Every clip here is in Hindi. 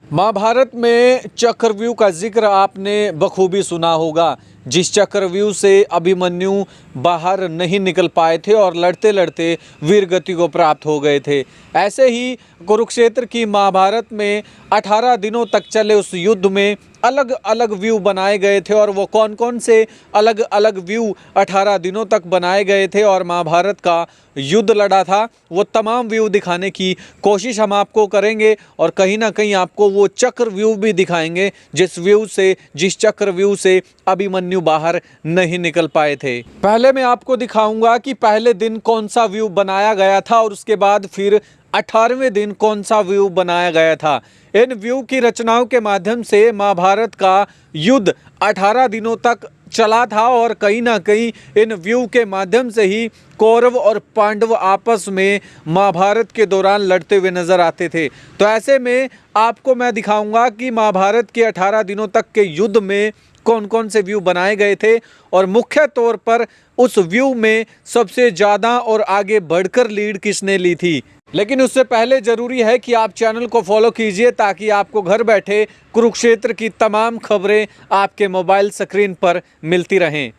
महाभारत में चक्रव्यूह का जिक्र आपने बखूबी सुना होगा, जिस चक्रव्यूह से अभिमन्यु बाहर नहीं निकल पाए थे और लड़ते लड़ते वीरगति को प्राप्त हो गए थे। ऐसे ही कुरुक्षेत्र की महाभारत में 18 दिनों तक चले उस युद्ध में अलग अलग व्यू बनाए गए थे। और वो कौन कौन से अलग अलग व्यू 18 दिनों तक बनाए गए थे और महाभारत का युद्ध लड़ा था, वो तमाम व्यू दिखाने की कोशिश हम आपको करेंगे। और कहीं ना कहीं आपको वो चक्र व्यू भी दिखाएंगे जिस चक्र व्यू से अभिमन्यु बाहर नहीं निकल पाए थे। पहले मैं आपको दिखाऊंगा कि पहले दिन कौन सा व्यू बनाया गया था और उसके बाद फिर 18वें दिन कौन सा व्यू बनाया गया था। इन व्यू की रचनाओं के माध्यम से महाभारत का युद्ध 18 दिनों तक चला था और कहीं ना कहीं इन व्यू के माध्यम से ही कौरव और पांडव आपस में महाभारत के दौरान लड़ते हुए नजर आते थे। तो ऐसे में आपको मैं दिखाऊंगा कि महाभारत के 18 दिनों तक के युद्ध में कौन कौन से व्यू बनाए गए थे और मुख्य तौर पर उस व्यू में सबसे ज़्यादा और आगे बढ़कर लीड किसने ली थी। लेकिन उससे पहले ज़रूरी है कि आप चैनल को फॉलो कीजिए ताकि आपको घर बैठे कुरुक्षेत्र की तमाम खबरें आपके मोबाइल स्क्रीन पर मिलती रहें।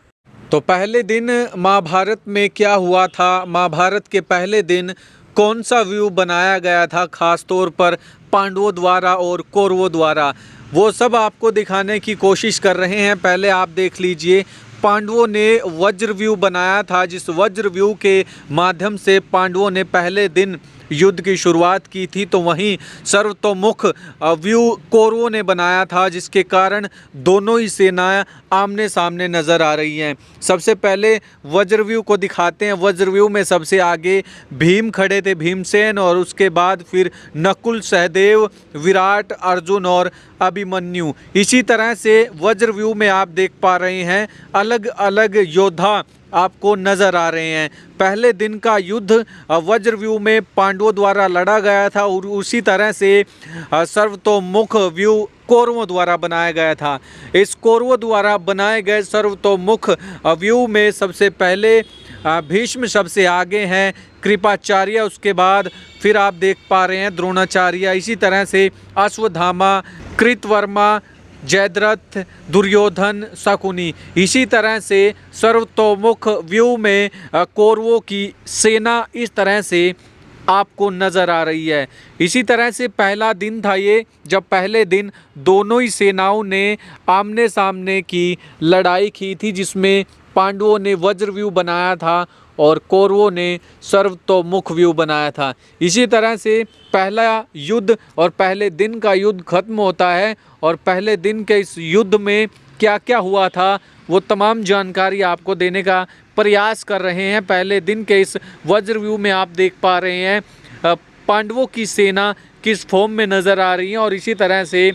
तो पहले दिन महाभारत में क्या हुआ था, महाभारत के पहले दिन कौन सा व्यू बनाया गया था, खास तौर पर पांडवों द्वारा और कौरवों द्वारा, वो सब आपको दिखाने की कोशिश कर रहे हैं। पहले आप देख लीजिए, पांडवों ने वज्र व्यू बनाया था, जिस वज्र व्यू के माध्यम से पांडवों ने पहले दिन युद्ध की शुरुआत की थी। तो वहीं सर्वतोमुख व्यू कौरवों ने बनाया था, जिसके कारण दोनों ही सेनाएं आमने सामने नज़र आ रही हैं। सबसे पहले वज्रव्यूह को दिखाते हैं। वज्रव्यूह में सबसे आगे भीम खड़े थे, भीमसेन, और उसके बाद फिर नकुल, सहदेव, विराट, अर्जुन और अभिमन्यु। इसी तरह से वज्रव्यूह में आप देख पा रहे हैं अलग अलग योद्धा आपको नज़र आ रहे हैं। पहले दिन का युद्ध वज्रव्यूह में पांडवों द्वारा लड़ा गया था और उसी तरह से सर्वतोमुख व्यू कौरवों द्वारा बनाया गया था। इस कौरवों द्वारा बनाए गए सर्वतोमुख व्यू में सबसे पहले भीष्म सबसे आगे हैं, कृपाचार्य, उसके बाद फिर आप देख पा रहे हैं द्रोणाचार्य, इसी तरह से अश्वत्थामा, कृतवर्मा, जयद्रथ, दुर्योधन, शकुनी। इसी तरह से सर्वतोमुख व्यू में कौरवों की सेना इस तरह से आपको नज़र आ रही है। इसी तरह से पहला दिन था ये, जब पहले दिन दोनों ही सेनाओं ने आमने सामने की लड़ाई की थी, जिसमें पांडवों ने वज्र व्यू बनाया था और कौरवों ने सर्वतोमुख व्यू बनाया था। इसी तरह से पहला युद्ध और पहले दिन का युद्ध खत्म होता है और पहले दिन के इस युद्ध में क्या क्या हुआ था वो तमाम जानकारी आपको देने का प्रयास कर रहे हैं। पहले दिन के इस वज्र व्यू में आप देख पा रहे हैं पांडवों की सेना किस फॉर्म में नज़र आ रही है और इसी तरह से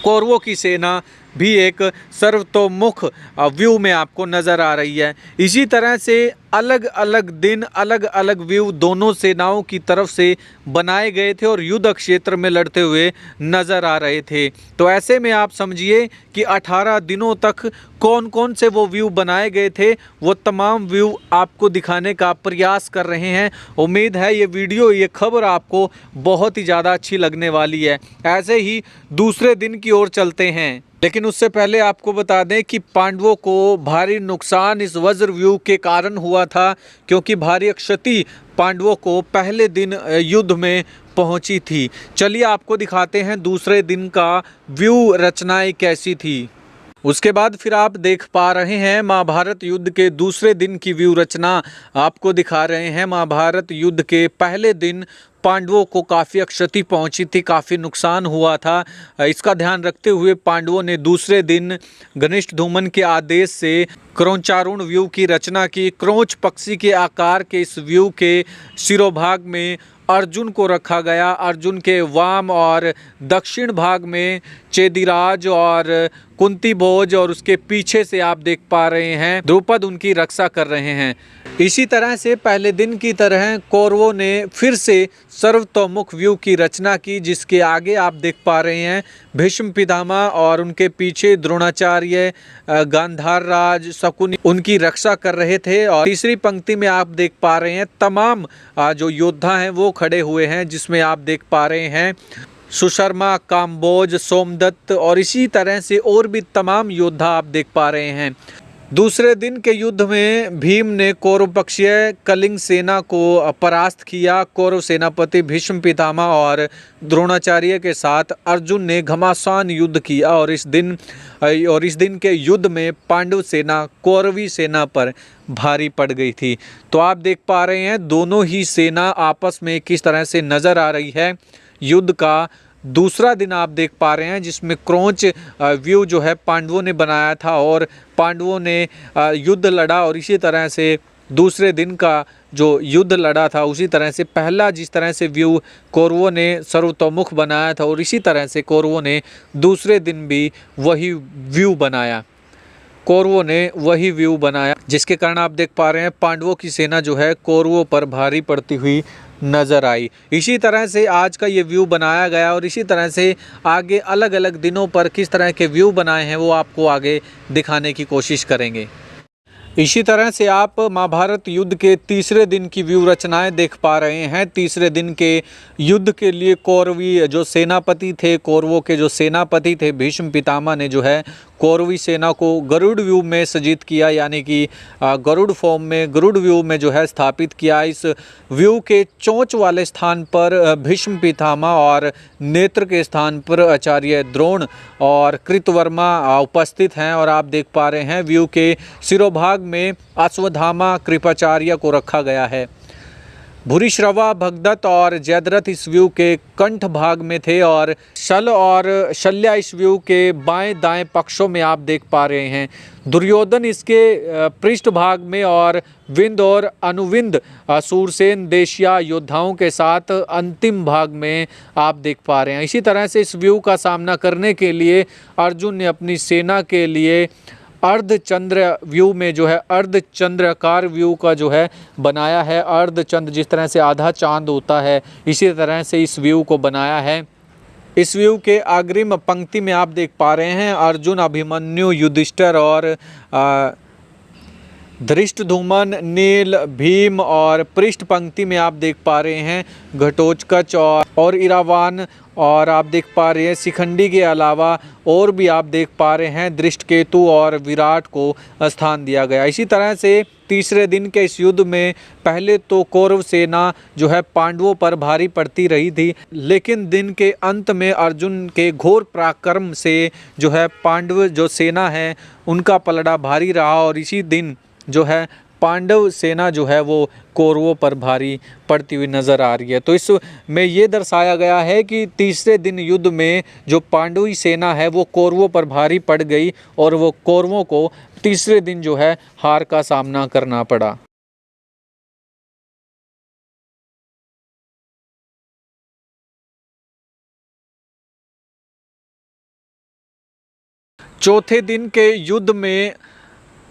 कौरवों की सेना भी एक सर्वतोमुख व्यू में आपको नज़र आ रही है। इसी तरह से अलग अलग दिन अलग अलग व्यू दोनों सेनाओं की तरफ से बनाए गए थे और युद्ध क्षेत्र में लड़ते हुए नज़र आ रहे थे। तो ऐसे में आप समझिए कि 18 दिनों तक कौन कौन से वो व्यू बनाए गए थे, वो तमाम व्यू आपको दिखाने का प्रयास कर रहे हैं। उम्मीद है ये खबर आपको बहुत ही ज़्यादा अच्छी लगने वाली है। ऐसे ही दूसरे दिन की ओर चलते हैं, लेकिन उससे पहले आपको बता दें कि पांडवों को भारी नुकसान इस वज्र व्यू के कारण हुआ था, क्योंकि भारी क्षति पांडवों को पहले दिन युद्ध में पहुंची थी। चलिए आपको दिखाते हैं दूसरे दिन का व्यू रचनाएं कैसी थी। उसके बाद फिर आप देख पा रहे हैं महाभारत युद्ध के दूसरे दिन की व्यू रचना आपको दिखा रहे हैं। महाभारत युद्ध के पहले दिन पांडवों को काफ़ी क्षति पहुंची थी, काफ़ी नुकसान हुआ था। इसका ध्यान रखते हुए पांडवों ने दूसरे दिन घनिष्ठ धूमन के आदेश से क्रौचारूढ़ व्यू की रचना की। क्रौच पक्षी के आकार के इस व्यू के शिरोभाग में अर्जुन को रखा गया। अर्जुन के वाम और दक्षिण भाग में चेदिराज और कुंती भोज, और उसके पीछे से आप देख पा रहे हैं द्रुपद उनकी रक्षा कर रहे हैं। इसी तरह से पहले दिन की तरह कौरवों ने फिर से सर्वतोमुख व्यू की रचना की, जिसके आगे आप देख पा रहे हैं भीष्म पितामह और उनके पीछे द्रोणाचार्य, गांधार राज, शकुनी उनकी रक्षा कर रहे थे। और तीसरी पंक्ति में आप देख पा रहे हैं तमाम जो योद्धा हैं वो खड़े हुए हैं, जिसमें आप देख पा रहे हैं सुशर्मा, काम्बोज, सोमदत्त और इसी तरह से और भी तमाम योद्धा आप देख पा रहे हैं। दूसरे दिन के युद्ध में भीम ने कौरव पक्षीय कलिंग सेना को परास्त किया। कौरव सेनापति भीष्म पितामह और द्रोणाचार्य के साथ अर्जुन ने घमासान युद्ध किया और इस दिन के युद्ध में पांडव सेना कौरवी सेना पर भारी पड़ गई थी। तो आप देख पा रहे हैं दोनों ही सेना आपस में किस तरह से नज़र आ रही है। युद्ध का दूसरा दिन आप देख पा रहे हैं जिसमें क्रौंच व्यू जो है पांडवों ने बनाया था और पांडवों ने युद्ध लड़ा और इसी तरह से दूसरे दिन का जो युद्ध लड़ा था उसी तरह से पहला जिस तरह से व्यू कौरवों ने सर्वतोमुख बनाया था और इसी तरह से कौरवों ने दूसरे दिन भी वही व्यू बनाया जिसके कारण आप देख पा रहे हैं पांडवों की सेना जो है कौरवों पर भारी पड़ती हुई नज़र आई। इसी तरह से आज का ये व्यू बनाया गया और इसी तरह से आगे अलग अलग दिनों पर किस तरह के व्यू बनाए हैं वो आपको आगे दिखाने की कोशिश करेंगे। इसी तरह से आप महाभारत युद्ध के तीसरे दिन की व्यू रचनाएं देख पा रहे हैं। तीसरे दिन के युद्ध के लिए कौरवी जो सेनापति थे, कौरवों के जो सेनापति थे भीष्म पितामह ने जो है कौरवी सेना को गरुड़ व्यू में सज्जित किया, यानी कि गरुड़ व्यू में जो है स्थापित किया। इस व्यू के चोंच वाले स्थान पर भीष्म पितामह और नेत्र के स्थान पर आचार्य द्रोण और कृतवर्मा उपस्थित हैं और आप देख पा रहे हैं व्यू के सिरोभाग में अश्वत्थामा कृपाचार्य को रखा गया है। भूरिश्रवा, भगदत्त और जयद्रथ इस व्यू के कंठ भाग में थे और शल और शल्या इस व्यू के बाएं दाएं पक्षों में आप देख पा रहे हैं। दुर्योधन इसके पृष्ठ भाग में और विंद और अनुविंद सूरसेन देशिया योद्धाओं के साथ अंतिम भाग में आप देख पा रहे हैं। इसी तरह से इस व्यू का सामना करने के लिए अर्जुन ने अपनी सेना के लिए अर्धचंद्र व्यू में जो है अर्धचंद्राकार व्यू का जो है बनाया है। अर्धचंद्र जिस तरह से आधा चांद होता है इसी तरह से इस व्यू को बनाया है। इस व्यू के अग्रिम पंक्ति में आप देख पा रहे हैं अर्जुन, अभिमन्यु, युधिष्ठिर और धृष्टद्युम्न, नील, भीम और पृष्ठ पंक्ति में आप देख पा रहे हैं घटोत्कच और इरावान और आप देख पा रहे हैं शिखंडी के अलावा और भी आप देख पा रहे हैं दृष्टकेतु और विराट को स्थान दिया गया। इसी तरह से तीसरे दिन के इस युद्ध में पहले तो कौरव सेना जो है पांडवों पर भारी पड़ती रही थी, लेकिन दिन के अंत में अर्जुन के घोर पराक्रम से जो है पांडव जो सेना है उनका पलड़ा भारी रहा और इसी दिन जो है पांडव सेना जो है वो कौरवों पर भारी पड़ती हुई नज़र आ रही है। तो इसमें ये दर्शाया गया है कि तीसरे दिन युद्ध में जो पांडवी सेना है वो कौरवों पर भारी पड़ गई और वो कौरवों को तीसरे दिन जो है हार का सामना करना पड़ा। चौथे दिन के युद्ध में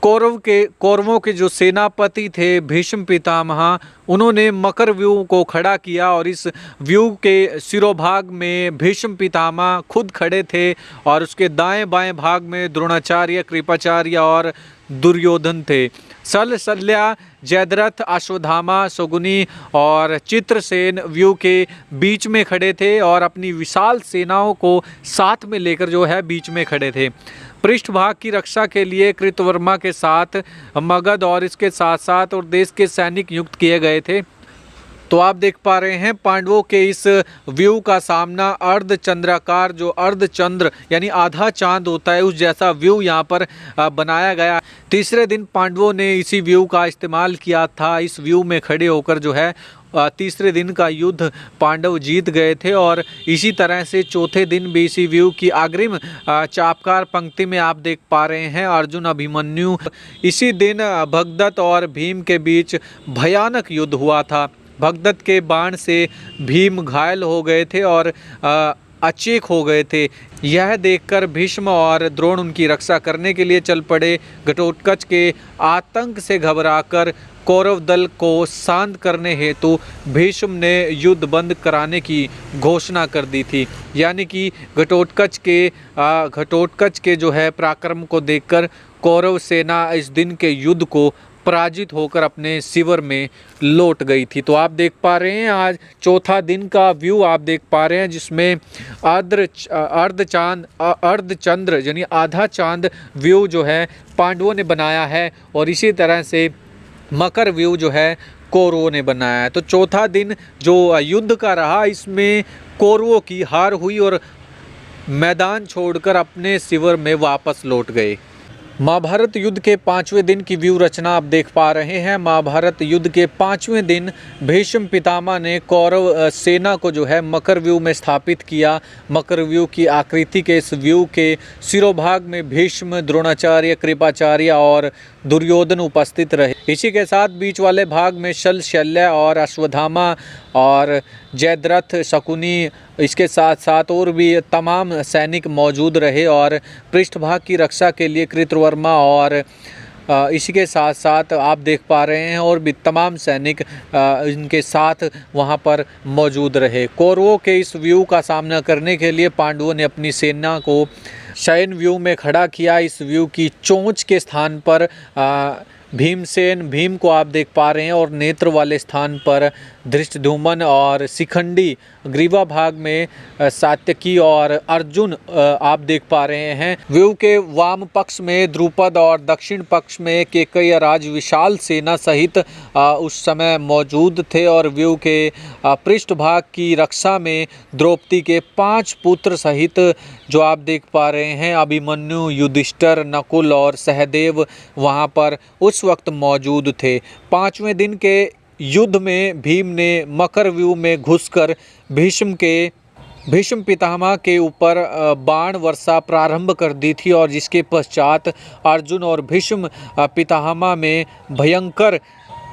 कौरवों के जो सेनापति थे भीष्म पितामह, उन्होंने मकर व्यू को खड़ा किया और इस व्यू के सिरोभाग में भीष्म पितामह खुद खड़े थे और उसके दाएं बाएं भाग में द्रोणाचार्य, कृपाचार्य और दुर्योधन थे। शल, शल्या, जयद्रथ, अश्वत्थामा, शकुनी और चित्रसेन व्यू के बीच में खड़े थे और अपनी विशाल सेनाओं को साथ में लेकर जो है बीच में खड़े थे। पृष्ठभाग की रक्षा के लिए कृतवर्मा के साथ मगध और इसके साथ साथ और देश के सैनिक नियुक्त किए गए थे। तो आप देख पा रहे हैं पांडवों के इस व्यू का सामना अर्धचंद्राकार जो अर्धचंद्र यानी आधा चांद होता है उस जैसा व्यू यहाँ पर बनाया गया। तीसरे दिन पांडवों ने इसी व्यू का इस्तेमाल किया था। इस व्यू में खड़े होकर जो है तीसरे दिन का युद्ध पांडव जीत गए थे और इसी तरह से चौथे दिन भी इसी व्यू की अग्रिम चापकार पंक्ति में आप देख पा रहे हैं अर्जुन, अभिमन्यु। इसी दिन भगदत्त और भीम के बीच भयानक युद्ध हुआ था। भगदत्त के बाण से भीम घायल हो गए थे और अचेत हो गए थे। यह देखकर भीष्म और द्रोण उनकी रक्षा करने के लिए चल पड़े। घटोत्कच के आतंक से घबराकर कौरव दल को शांत करने हेतु भीष्म ने युद्ध बंद कराने की घोषणा कर दी थी। यानी कि घटोत्कच के जो है पराक्रम को देखकर कौरव सेना इस दिन के युद्ध को पराजित होकर अपने शिविर में लौट गई थी। तो आप देख पा रहे हैं आज चौथा दिन का व्यू आप देख पा रहे हैं, जिसमें अर्धचंद्र यानी आधा चांद व्यू जो है पांडवों ने बनाया है, और इसी तरह से मकर व्यू जो है कौरवों ने बनाया है। तो चौथा दिन जो युद्ध का रहा, इसमें कौरवों की हार हुई और मैदान छोड़कर अपने शिविर में वापस लौट गए। महाभारत युद्ध के 5वें दिन की व्यू रचना आप देख पा रहे हैं। महाभारत युद्ध के 5वें दिन भीष्म पितामह ने कौरव सेना को जो है मकर व्यू में स्थापित किया। मकर व्यू की आकृति के इस व्यू के शिरोभाग में भीष्म, द्रोणाचार्य, कृपाचार्य और दुर्योधन उपस्थित रहे। इसी के साथ बीच वाले भाग में शल, शल्य और अश्वत्थामा और जयद्रथ, शकुनी, इसके साथ साथ और भी तमाम सैनिक मौजूद रहे, और पृष्ठभाग की रक्षा के लिए कृतवर्मा और इसी के साथ साथ आप देख पा रहे हैं और भी तमाम सैनिक इनके साथ वहां पर मौजूद रहे। कौरवों के इस व्यू का सामना करने के लिए पांडवों ने अपनी सेना को शयन व्यू में खड़ा किया। इस व्यू की चोंच के स्थान पर भीम को आप देख पा रहे हैं, और नेत्र वाले स्थान पर धृष्टद्युम्न और शिखंडी, ग्रीवा भाग में सात्यकी और अर्जुन आप देख पा रहे हैं। व्यू के वाम पक्ष में द्रुपद और दक्षिण पक्ष में केकई राज विशाल सेना सहित उस समय मौजूद थे, और व्यू के पृष्ठभाग की रक्षा में द्रौपदी के 5 पुत्र सहित जो आप देख पा रहे हैं अभिमन्यु, युधिष्ठिर, नकुल और सहदेव वहां पर उस वक्त मौजूद थे। 5वें दिन के युद्ध में भीम ने मकर व्यू में घुसकर भीष्म पितामह के ऊपर बाण वर्षा प्रारंभ कर दी थी, और जिसके पश्चात अर्जुन और भीष्म पितामह में भयंकर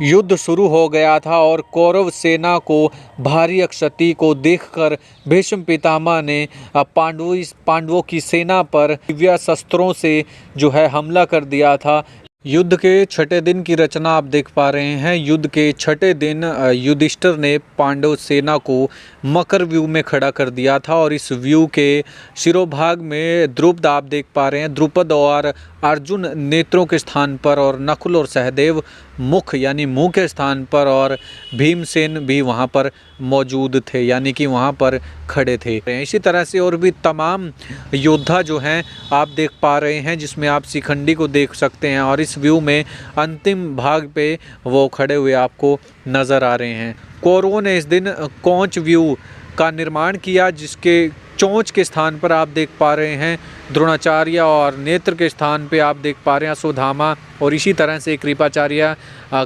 युद्ध शुरू हो गया था। और कौरव सेना को भारी क्षति को देखकर भीष्म पितामह ने पांडवों की सेना पर दिव्य शस्त्रों से जो है हमला कर दिया था। युद्ध के 6ठे दिन की रचना आप देख पा रहे हैं। युद्ध के 6ठे दिन युधिष्ठिर ने पांडव सेना को मकर व्यू में खड़ा कर दिया था, और इस व्यू के शिरोभाग में द्रुपद आप देख पा रहे हैं, द्रुपद और अर्जुन नेत्रों के स्थान पर, और नकुल और सहदेव मुख यानी मुंह के स्थान पर, और भीमसेन भी वहां पर मौजूद थे यानी कि वहां पर खड़े थे। इसी तरह से और भी तमाम योद्धा जो हैं आप देख पा रहे हैं, जिसमें आप शिखंडी को देख सकते हैं, और इस व्यू में अंतिम भाग पे वो खड़े हुए आपको नज़र आ रहे हैं। कौरवों ने इस दिन कौच व्यू का निर्माण किया, जिसके चोंच के स्थान पर आप देख पा रहे हैं द्रोणाचार्य, और नेत्र के स्थान पे आप देख पा रहे हैं अश्वत्थामा, और इसी तरह से कृपाचार्य,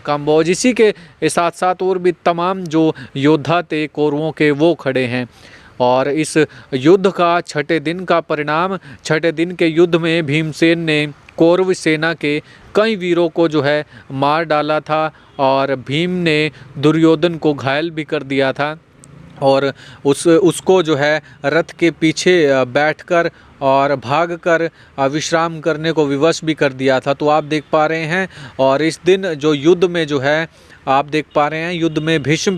काम्बोज, इसी के साथ साथ और भी तमाम जो योद्धा थे कौरवों के वो खड़े हैं। और इस युद्ध का 6ठे दिन का परिणाम, 6ठे दिन के युद्ध में भीमसेन ने कौरव सेना के कई वीरों को जो है मार डाला था, और भीम ने दुर्योधन को घायल भी कर दिया था, और उसको जो है रथ के पीछे बैठकर और भागकर विश्राम करने को विवश भी कर दिया था। तो आप देख पा रहे हैं, और इस दिन जो युद्ध में जो है आप देख पा रहे हैं, युद्ध में भीष्म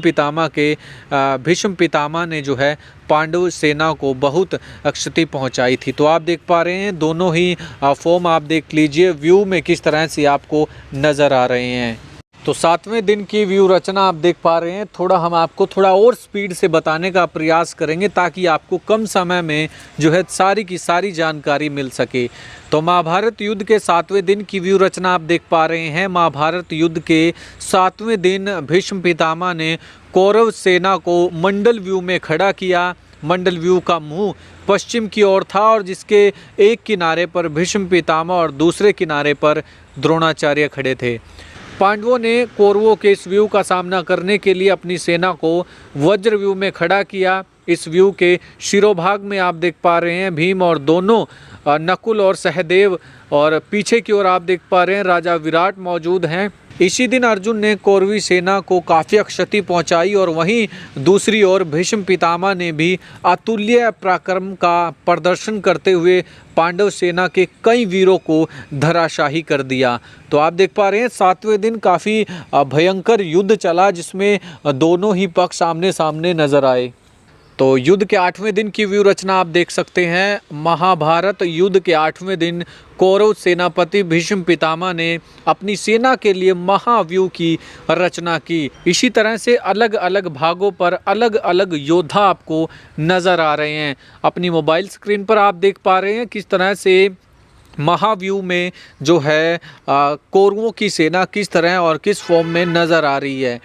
पितामह ने जो है पांडव सेना को बहुत क्षति पहुंचाई थी। तो आप देख पा रहे हैं दोनों ही फॉर्म आप देख लीजिए व्यू में किस तरह से आपको नज़र आ रहे हैं। तो 7वें दिन की व्यू रचना आप देख पा रहे हैं। हम आपको थोड़ा और स्पीड से बताने का प्रयास करेंगे ताकि आपको कम समय में जो है सारी की सारी जानकारी मिल सके। तो महाभारत युद्ध के 7वें दिन की व्यू रचना आप देख पा रहे हैं। महाभारत युद्ध के 7वें दिन भीष्म पितामह ने कौरव सेना को मंडल व्यू में खड़ा किया। मंडल व्यू का मुंह पश्चिम की ओर था, और जिसके एक किनारे पर भीष्म पितामह और दूसरे किनारे पर द्रोणाचार्य खड़े थे। पांडवों ने कौरवों के इस व्यू का सामना करने के लिए अपनी सेना को वज्र व्यू में खड़ा किया। इस व्यू के शिरोभाग में आप देख पा रहे हैं भीम और दोनों नकुल और सहदेव, और पीछे की ओर आप देख पा रहे हैं राजा विराट मौजूद हैं। इसी दिन अर्जुन ने कौरवी सेना को काफ़ी क्षति पहुंचाई, और वहीं दूसरी ओर भीष्म पितामह ने भी अतुल्य पराक्रम का प्रदर्शन करते हुए पांडव सेना के कई वीरों को धराशाही कर दिया। तो आप देख पा रहे हैं 7वें दिन काफ़ी भयंकर युद्ध चला, जिसमें दोनों ही पक्ष आमने सामने नजर आए। तो युद्ध के 8वें दिन की व्यू रचना आप देख सकते हैं। महाभारत युद्ध के 8वें दिन कौरव सेनापति भीष्म पितामह ने अपनी सेना के लिए महाव्यूह की रचना की। इसी तरह से अलग अलग भागों पर अलग अलग योद्धा आपको नज़र आ रहे हैं। अपनी मोबाइल स्क्रीन पर आप देख पा रहे हैं किस तरह से महाव्यूह में जो है कौरवों की सेना किस तरह और किस फॉर्म में नज़र आ रही है।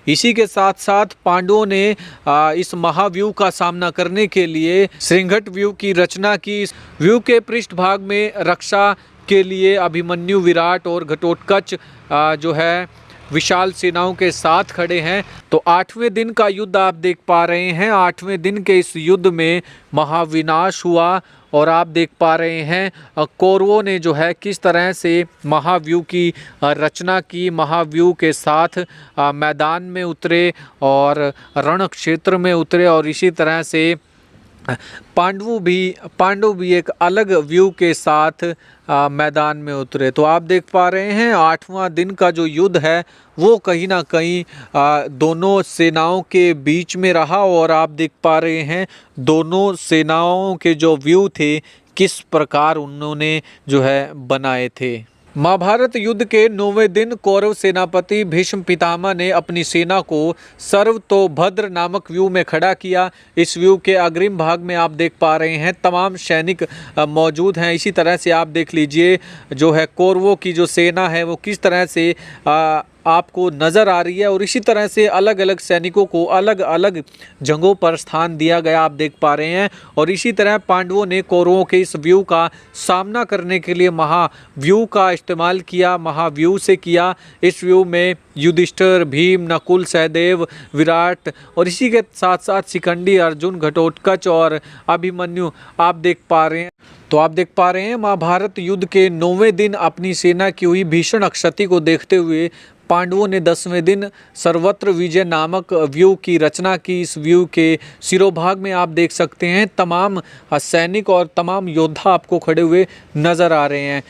इसी के साथ साथ पांडवों ने इस महाव्यूह का सामना करने के लिए श्रृंखट व्यूह की रचना की। इस व्यूह के पृष्ठभाग में रक्षा के लिए अभिमन्यु, विराट और घटोत्कच जो है विशाल सेनाओं के साथ खड़े हैं। तो 8वें दिन का युद्ध आप देख पा रहे हैं। 8वें दिन के इस युद्ध में महाविनाश हुआ और आप देख पा रहे हैं कौरवों ने जो है किस तरह से महाव्यूह की रचना की, महाव्यूह के साथ मैदान में उतरे और रण क्षेत्र में उतरे और इसी तरह से पांडव भी एक अलग व्यू के साथ मैदान में उतरे। तो आप देख पा रहे हैं 8वां दिन का जो युद्ध है वो कहीं ना कहीं दोनों सेनाओं के बीच में रहा और आप देख पा रहे हैं दोनों सेनाओं के जो व्यू थे किस प्रकार उन्होंने जो है बनाए थे। महाभारत युद्ध के 9वें दिन कौरव सेनापति भीष्म पितामह ने अपनी सेना को सर्वतोभद्र नामक व्यू में खड़ा किया। इस व्यू के अग्रिम भाग में आप देख पा रहे हैं तमाम सैनिक मौजूद हैं। इसी तरह से आप देख लीजिए जो है कौरवों की जो सेना है वो किस तरह से आपको नज़र आ रही है और इसी तरह से अलग अलग सैनिकों को अलग अलग जगहों पर स्थान दिया गया आप देख पा रहे हैं। और इसी तरह पांडवों ने कौरवों के इस व्यू का सामना करने के लिए महाव्यूह का इस्तेमाल किया, महाव्यूह से किया। इस व्यू में युधिष्ठिर, भीम, नकुल, सहदेव, विराट और इसी के साथ साथ शिखंडी, अर्जुन, घटोत्कच और अभिमन्यु आप देख पा रहे हैं। तो आप देख पा रहे हैं महाभारत युद्ध के 9वें दिन अपनी सेना की हुई भीषण क्षति को देखते हुए पांडवों ने 10वें दिन सर्वत्र विजय नामक व्यू की रचना की। इस व्यू के सिरोभाग में आप देख सकते हैं तमाम सैनिक और तमाम योद्धा आपको खड़े हुए नज़र आ रहे हैं।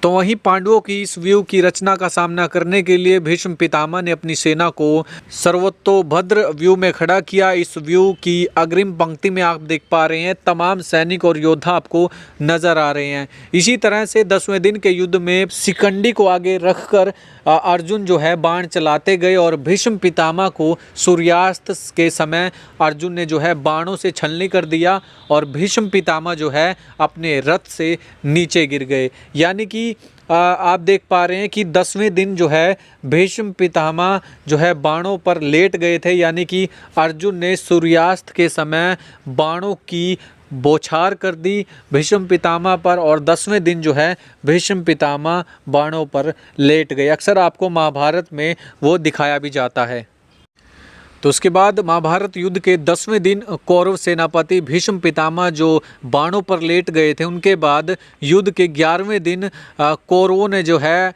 तो वहीं पांडवों की इस व्यू की रचना का सामना करने के लिए भीष्म पितामह ने अपनी सेना को सर्वतोभद्र व्यू में खड़ा किया। इस व्यू की अग्रिम पंक्ति में आप देख पा रहे हैं तमाम सैनिक और योद्धा आपको नजर आ रहे हैं। इसी तरह से 10वें दिन के युद्ध में शिखंडी को आगे रखकर अर्जुन जो है बाण चलाते गए और भीष्म पितामह को सूर्यास्त के समय अर्जुन ने जो है बाणों से छलनी कर दिया और भीष्म पितामह जो है अपने रथ से नीचे गिर गए। यानी कि आप देख पा रहे हैं कि 10वें दिन जो है भीष्म पितामह जो है बाणों पर लेट गए थे। यानी कि अर्जुन ने सूर्यास्त के समय बाणों की बौछार कर दी भीष्म पितामह पर और 10वें दिन जो है भीष्म पितामह बाणों पर लेट गए। अक्सर आपको महाभारत में वो दिखाया भी जाता है। तो उसके बाद महाभारत युद्ध के 10वें दिन कौरव सेनापति भीष्म पितामह जो बाणों पर लेट गए थे उनके बाद युद्ध के 11वें दिन कौरवों ने जो है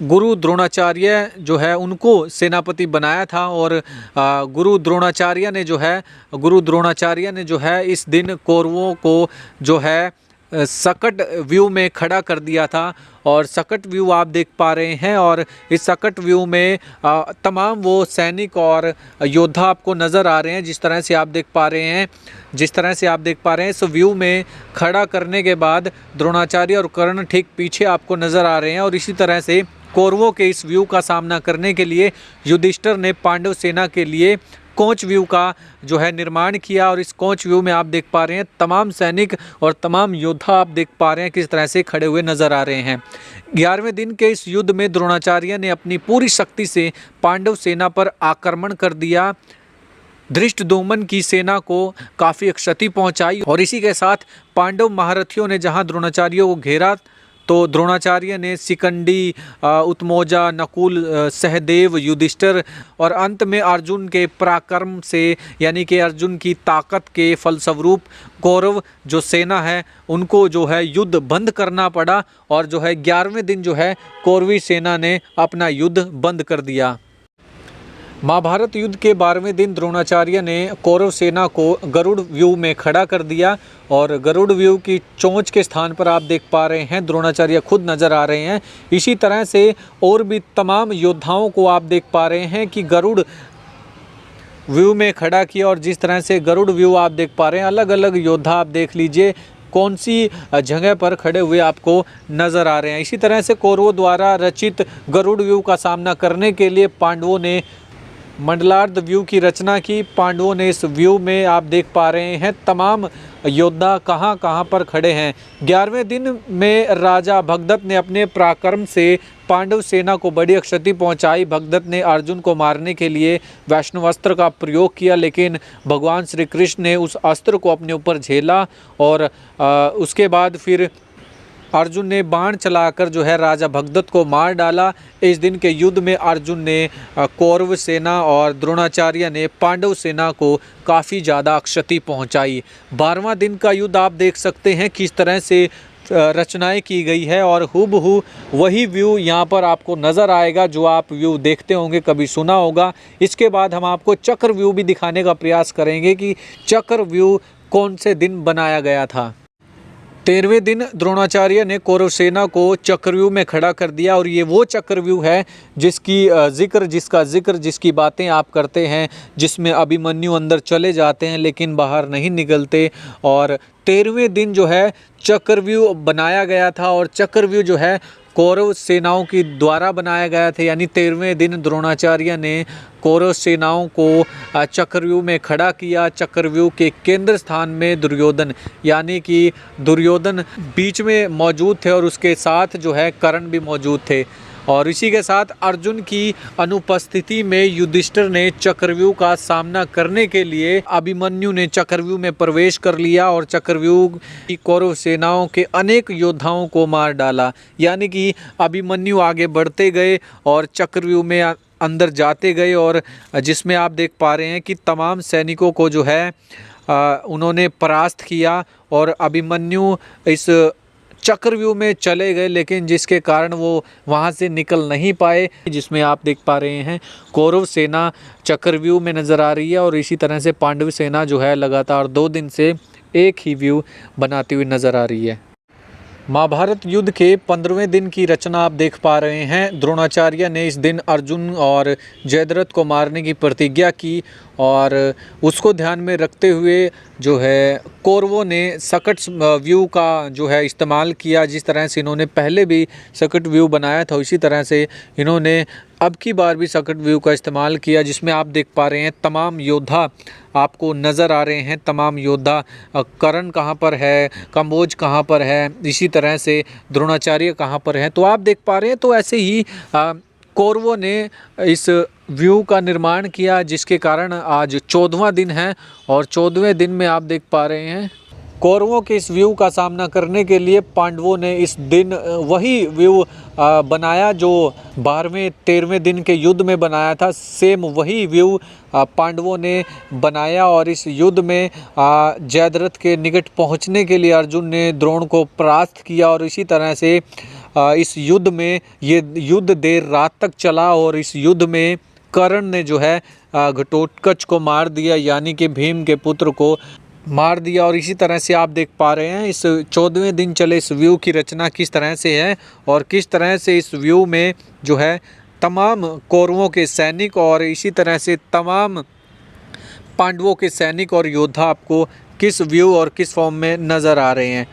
गुरु द्रोणाचार्य जो है उनको सेनापति बनाया था और गुरु द्रोणाचार्य ने जो है इस दिन कौरवों को जो है सकट व्यू में खड़ा कर दिया था। और सकट व्यू आप देख पा रहे हैं और इस सकट व्यू में तमाम वो सैनिक और योद्धा आपको नज़र आ रहे हैं जिस तरह से आप देख पा रहे हैं। इस व्यू में खड़ा करने के बाद द्रोणाचार्य और कर्ण ठीक पीछे आपको नज़र आ रहे हैं। और इसी तरह से कौरवों के इस व्यू का सामना करने के लिए युधिष्ठिर ने पांडव सेना के लिए कोच व्यू का जो है निर्माण किया। और इस कोच व्यू में आप देख पा रहे हैं तमाम सैनिक और तमाम योद्धा आप देख पा रहे हैं किस तरह से खड़े हुए नजर आ रहे हैं। 11वें दिन के इस युद्ध में द्रोणाचार्य ने अपनी पूरी शक्ति से पांडव सेना पर आक्रमण कर दिया। धृष्टद्युम्न की सेना को काफ़ी क्षति पहुंचाई और इसी के साथ पांडव महारथियों ने जहां द्रोणाचार्य को घेरा तो द्रोणाचार्य ने शिखंडी, उत्मौजा, नकुल, सहदेव, युधिष्ठिर और अंत में अर्जुन के पराक्रम से यानी कि अर्जुन की ताकत के फलस्वरूप कौरव जो सेना है उनको जो है युद्ध बंद करना पड़ा और जो है 11वें दिन जो है कौरवी सेना ने अपना युद्ध बंद कर दिया। महाभारत युद्ध के 12वें दिन द्रोणाचार्य ने कौरव सेना को गरुड़ व्यू में खड़ा कर दिया और गरुड़ व्यू की चोंच के स्थान पर आप देख पा रहे हैं द्रोणाचार्य खुद नज़र आ रहे हैं। इसी तरह से और भी तमाम योद्धाओं को आप देख पा रहे हैं कि व्यू में खड़ा किया और जिस तरह से गरुड़ व्यू आप देख पा रहे हैं, अलग अलग योद्धा आप देख लीजिए कौन सी जगह पर खड़े हुए आपको नज़र आ रहे हैं। इसी तरह से कौरवों द्वारा रचित गरुड़ व्यू का सामना करने के लिए पांडवों ने मंडलार्ध व्यू की रचना की। पांडवों ने इस व्यू में आप देख पा रहे हैं तमाम योद्धा कहां कहां पर खड़े हैं। 11वें दिन में राजा भगदत्त ने अपने पराक्रम से पांडव सेना को बड़ी क्षति पहुंचाई। भगदत्त ने अर्जुन को मारने के लिए वैष्णव अस्त्र का प्रयोग किया, लेकिन भगवान श्री कृष्ण ने उस अस्त्र को अपने ऊपर झेला और उसके बाद फिर अर्जुन ने बाण चलाकर जो है राजा भगदत्त को मार डाला। इस दिन के युद्ध में अर्जुन ने कौरव सेना और द्रोणाचार्य ने पांडव सेना को काफ़ी ज़्यादा क्षति पहुंचाई। 12वां दिन का युद्ध आप देख सकते हैं किस तरह से रचनाएं की गई है और हूबहू वही व्यू यहाँ पर आपको नज़र आएगा जो आप व्यू देखते होंगे, कभी सुना होगा। इसके बाद हम आपको चक्र व्यू भी दिखाने का प्रयास करेंगे कि चक्र व्यू कौन से दिन बनाया गया था। 13वें दिन द्रोणाचार्य ने कौरव सेना को चक्रव्यूह में खड़ा कर दिया और ये वो चक्रव्यूह है जिसका जिक्र जिसकी बातें आप करते हैं, जिसमें अभिमन्यु अंदर चले जाते हैं लेकिन बाहर नहीं निकलते। और 13वें दिन जो है चक्रव्यूह बनाया गया था और चक्रव्यूह जो है कौरव सेनाओं की द्वारा बनाया गया था। यानी 13वें दिन द्रोणाचार्य ने कौरव सेनाओं को चक्रव्यूह में खड़ा किया। चक्रव्यूह के केंद्र स्थान में दुर्योधन यानी कि दुर्योधन बीच में मौजूद थे और उसके साथ जो है कर्ण भी मौजूद थे। और इसी के साथ अर्जुन की अनुपस्थिति में युधिष्ठिर ने चक्रव्यूह का सामना करने के लिए अभिमन्यु ने चक्रव्यूह में प्रवेश कर लिया और चक्रव्यूह की कौरव सेनाओं के अनेक योद्धाओं को मार डाला। यानी कि अभिमन्यु आगे बढ़ते गए और चक्रव्यूह में अंदर जाते गए और जिसमें आप देख पा रहे हैं कि तमाम सैनिकों को जो है उन्होंने परास्त किया और अभिमन्यु इस चक्रव्यूह में चले गए, लेकिन जिसके कारण वो वहाँ से निकल नहीं पाए। जिसमें आप देख पा रहे हैं कौरव सेना चक्रव्यूह में नज़र आ रही है और इसी तरह से पांडव सेना जो है लगातार 2 दिन से एक ही व्यू बनाती हुई नज़र आ रही है। महाभारत युद्ध के 15वें दिन की रचना आप देख पा रहे हैं। द्रोणाचार्य ने इस दिन अर्जुन और जयद्रथ को मारने की प्रतिज्ञा की और उसको ध्यान में रखते हुए जो है कौरवों ने सकट व्यू का जो है इस्तेमाल किया। जिस तरह से इन्होंने पहले भी सकट व्यू बनाया था उसी तरह से इन्होंने अब की बार भी सकट व्यू का इस्तेमाल किया, जिसमें आप देख पा रहे हैं तमाम योद्धा आपको नज़र आ रहे हैं। तमाम योद्धा कर्ण कहाँ पर है, कंबोज कहाँ पर है, इसी तरह से द्रोणाचार्य कहाँ पर हैं, तो आप देख पा रहे हैं। तो ऐसे ही कौरवों ने इस व्यू का निर्माण किया, जिसके कारण आज 14वां दिन है और 14वें दिन में आप देख पा रहे हैं कौरवों के इस व्यू का सामना करने के लिए पांडवों ने इस दिन वही व्यू बनाया जो 12वें 13वें दिन के युद्ध में बनाया था। सेम वही व्यू पांडवों ने बनाया और इस युद्ध में जयद्रथ के निकट पहुंचने के लिए अर्जुन ने द्रोण को परास्त किया और इसी तरह से इस युद्ध में ये युद्ध देर रात तक चला और इस युद्ध में कर्ण ने जो है घटोत्कच को मार दिया, यानी कि भीम के पुत्र को मार दिया। और इसी तरह से आप देख पा रहे हैं इस 14वें दिन चले इस व्यू की रचना किस तरह से है और किस तरह से इस व्यू में जो है तमाम कौरवों के सैनिक और इसी तरह से तमाम पांडवों के सैनिक और योद्धा आपको किस व्यू और किस फॉर्म में नज़र आ रहे हैं।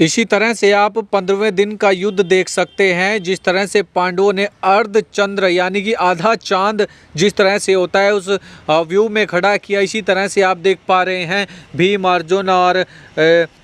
इसी तरह से आप 15वें दिन का युद्ध देख सकते हैं। जिस तरह से पांडवों ने अर्ध चंद्र यानी कि आधा चांद जिस तरह से होता है उस व्यू में खड़ा किया, इसी तरह से आप देख पा रहे हैं भीम, अर्जुन और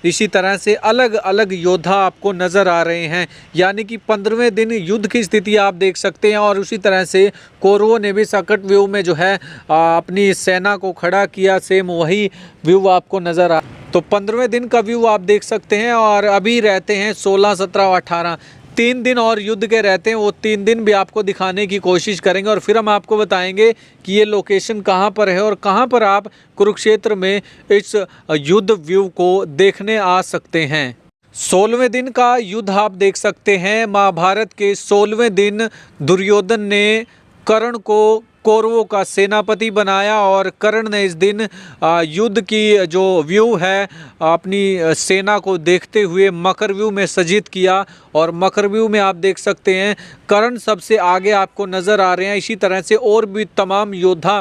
इसी तरह से अलग अलग योद्धा आपको नज़र आ रहे हैं। यानी कि 15वें दिन युद्ध की स्थिति आप देख सकते हैं और उसी तरह से कौरवों ने भी सकट व्यू में जो है अपनी सेना को खड़ा किया। सेम वही व्यू आपको नज़र आ तो 15वें दिन का व्यू आप देख सकते हैं और अभी रहते हैं 16, 17, 18 3 दिन और युद्ध के रहते हैं। वो 3 दिन भी आपको दिखाने की कोशिश करेंगे और फिर हम आपको बताएंगे कि ये लोकेशन कहाँ पर है और कहाँ पर आप कुरुक्षेत्र में इस युद्ध व्यू को देखने आ सकते हैं। 16वें दिन का युद्ध आप देख सकते हैं। महाभारत के 16वें दिन दुर्योधन ने कर्ण को कौरवों का सेनापति बनाया और कर्ण ने इस दिन युद्ध की जो व्यू है अपनी सेना को देखते हुए मकर व्यू में सज्जित किया और मकर व्यू में आप देख सकते हैं कर्ण सबसे आगे आपको नज़र आ रहे हैं। इसी तरह से और भी तमाम योद्धा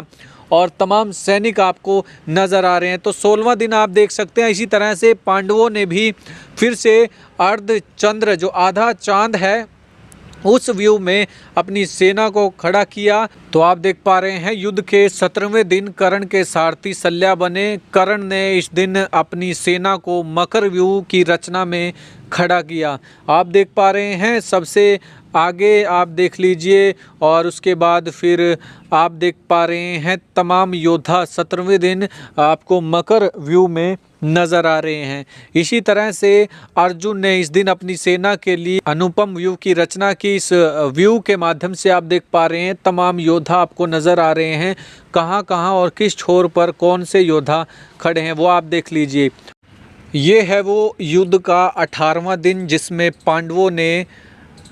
और तमाम सैनिक आपको नज़र आ रहे हैं। तो 16वां दिन आप देख सकते हैं। इसी तरह से पांडवों ने भी फिर से अर्धचंद्र जो आधा चांद है उस व्यू में अपनी सेना को खड़ा किया। तो आप देख पा रहे हैं युद्ध के 17वें दिन कर्ण के सारथी शल्या बने। कर्ण ने इस दिन अपनी सेना को मकर व्यू की रचना में खड़ा किया। आप देख पा रहे हैं सबसे आगे आप देख लीजिए और उसके बाद फिर आप देख पा रहे हैं तमाम योद्धा 17वें दिन आपको मकर व्यू में नज़र आ रहे हैं। इसी तरह से अर्जुन ने इस दिन अपनी सेना के लिए अनुपम व्यू की रचना की। इस व्यू के माध्यम से आप देख पा रहे हैं तमाम योद्धा आपको नज़र आ रहे हैं। कहां कहां और किस छोर पर कौन से योद्धा खड़े हैं वो आप देख लीजिए। ये है वो युद्ध का 18वां दिन जिसमें पांडवों ने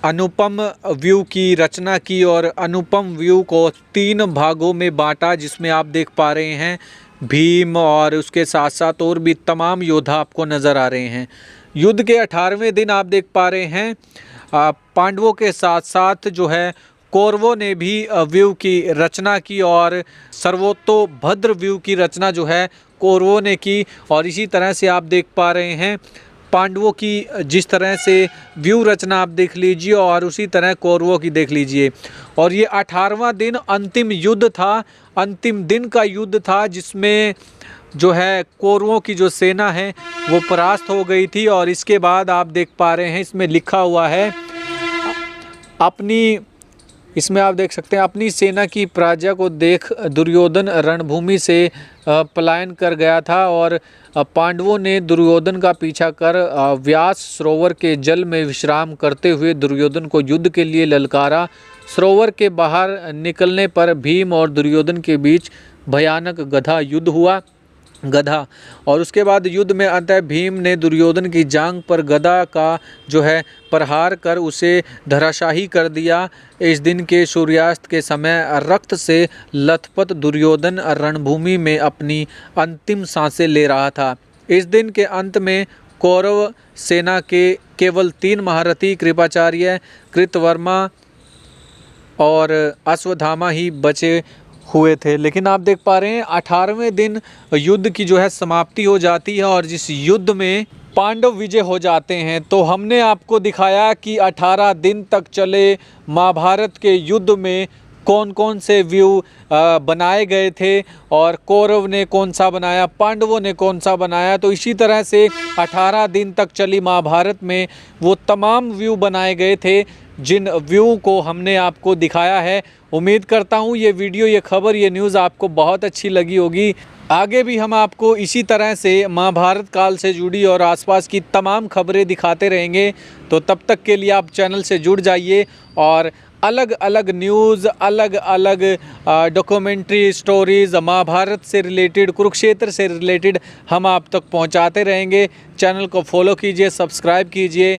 अनुपम व्यू की रचना की और अनुपम व्यू को 3 भागों में बांटा, जिसमें आप देख पा रहे हैं भीम और उसके साथ साथ और भी तमाम योद्धा आपको नज़र आ रहे हैं। युद्ध के 18वें दिन आप देख पा रहे हैं पांडवों के साथ साथ जो है कौरवों ने भी व्यू की रचना की और सर्वतोभद्र व्यू की रचना जो है कौरवों ने की। और इसी तरह से आप देख पा रहे हैं पांडवों की जिस तरह से व्यू रचना आप देख लीजिए और उसी तरह कौरवों की देख लीजिए। और ये 18वां दिन अंतिम युद्ध था, अंतिम दिन का युद्ध था जिसमें जो है कौरवों की जो सेना है वो परास्त हो गई थी। और इसके बाद आप देख पा रहे हैं इसमें लिखा हुआ है इसमें आप देख सकते हैं अपनी सेना की पराजय को देख दुर्योधन रणभूमि से पलायन कर गया था और पांडवों ने दुर्योधन का पीछा कर व्यास सरोवर के जल में विश्राम करते हुए दुर्योधन को युद्ध के लिए ललकारा। सरोवर के बाहर निकलने पर भीम और दुर्योधन के बीच भयानक गधा युद्ध हुआ। और उसके बाद युद्ध में अंततः भीम ने दुर्योधन की जांघ पर गदा का जो है प्रहार कर उसे धराशाही कर दिया। इस दिन के सूर्यास्त के समय रक्त से लथपथ दुर्योधन रणभूमि में अपनी अंतिम सांसें ले रहा था। इस दिन के अंत में कौरव सेना के केवल 3 महारथी कृपाचार्य, कृतवर्मा और अश्वत्थामा ही बचे हुए थे। लेकिन आप देख पा रहे हैं 18वें दिन युद्ध की जो है समाप्ति हो जाती है और जिस युद्ध में पांडव विजय हो जाते हैं। तो हमने आपको दिखाया कि 18 दिन तक चले महाभारत के युद्ध में कौन कौन से व्यू बनाए गए थे और कौरव ने कौन सा बनाया, पांडवों ने कौन सा बनाया। तो इसी तरह से 18 दिन तक चली महाभारत में वो तमाम व्यू बनाए गए थे जिन व्यू को हमने आपको दिखाया है। उम्मीद करता हूँ ये वीडियो, ये खबर, ये न्यूज़ आपको बहुत अच्छी लगी होगी। आगे भी हम आपको इसी तरह से महाभारत काल से जुड़ी और आसपास की तमाम खबरें दिखाते रहेंगे। तो तब तक के लिए आप चैनल से जुड़ जाइए और अलग अलग न्यूज़, अलग अलग डॉक्यूमेंट्री स्टोरीज़ महाभारत से रिलेटेड, कुरुक्षेत्र से रिलेटेड हम आप तक पहुंचाते रहेंगे। चैनल को फॉलो कीजिए, सब्सक्राइब कीजिए।